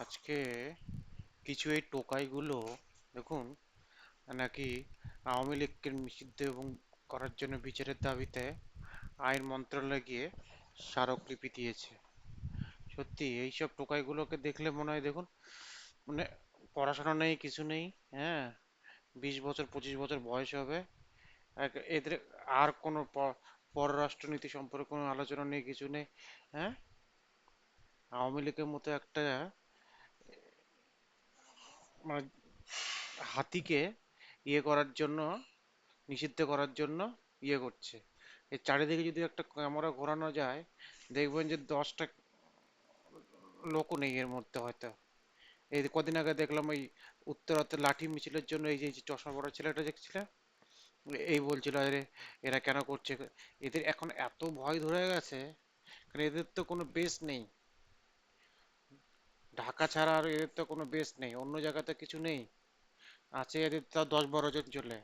আজকে কিছু এই টোকাইগুলো দেখুন নাকি আওয়ামী লীগকে নিষিদ্ধ এবং করার জন্য বিচারের দাবিতে আইন মন্ত্রণালয়ে গিয়ে স্মারকলিপি দিয়েছে। সত্যি এইসব টোকাইগুলোকে দেখলে মনে হয় দেখুন, মানে পড়াশোনা নেই, কিছু নেই। হ্যাঁ, 20 বছর 25 বছর বয়স হবে, এদের আর কোনো পররাষ্ট্রনীতি সম্পর্কে কোনো আলোচনা নেই, কিছু নেই। হ্যাঁ, আওয়ামী লীগের মতো একটা মানে হাতিকে করার জন্য, নিষিদ্ধ করার জন্য করছে। এর চারিদিকে যদি একটা ক্যামেরা ঘোরানো যায়, দেখবেন যে 10টা লোকও নেই এর মধ্যে হয়তো। এই কদিন আগে দেখলাম ওই উত্তরাতে লাঠি মিছিলের জন্য এই যে চশমা পড়া ছেলেটা দেখছিলাম, এই বলছিল আরে এরা কেন করছে। এদের এখন এত ভয় ধরে গেছে, কারণ এদের তো কোনো বেস নেই। ঢাকা ছাড়া আর এদের তো কোনো বেস নেই, অন্য জায়গাতে কিছু নেই। আছে এদের তাও 10-12 জন চলে।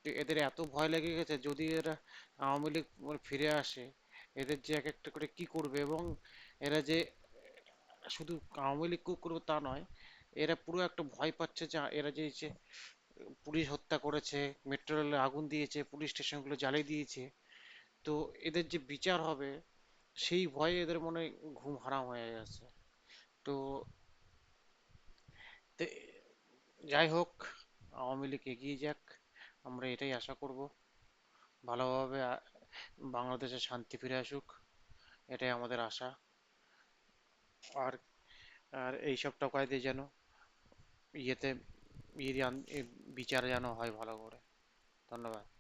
তো এদের এত ভয় লেগে গেছে, যদি এরা আওয়ামী লীগ ফিরে আসে, এদের যে এক একটা করে কি করবে। এবং এরা যে শুধু আওয়ামী লীগ করবে তা নয়, এরা পুরো একটা ভয় পাচ্ছে যে এরা যে পুলিশ হত্যা করেছে, মেট্রো রেলে আগুন দিয়েছে, পুলিশ স্টেশনগুলো জ্বালিয়ে দিয়েছে, তো এদের যে বিচার হবে সেই ভয়ে এদের মনে হয় ঘুম হারাম হয়ে গেছে। তো তে- যাই হোক, আওয়ামী লীগ এগিয়ে যাক, আমরা এটাই আশা করব। ভালোভাবে বাংলাদেশে শান্তি ফিরে আসুক, এটাই আমাদের আশা। আর আর এইসব টোকাইদের যেন ইয়েতে বিচার যেন হয় ভালো করে। ধন্যবাদ।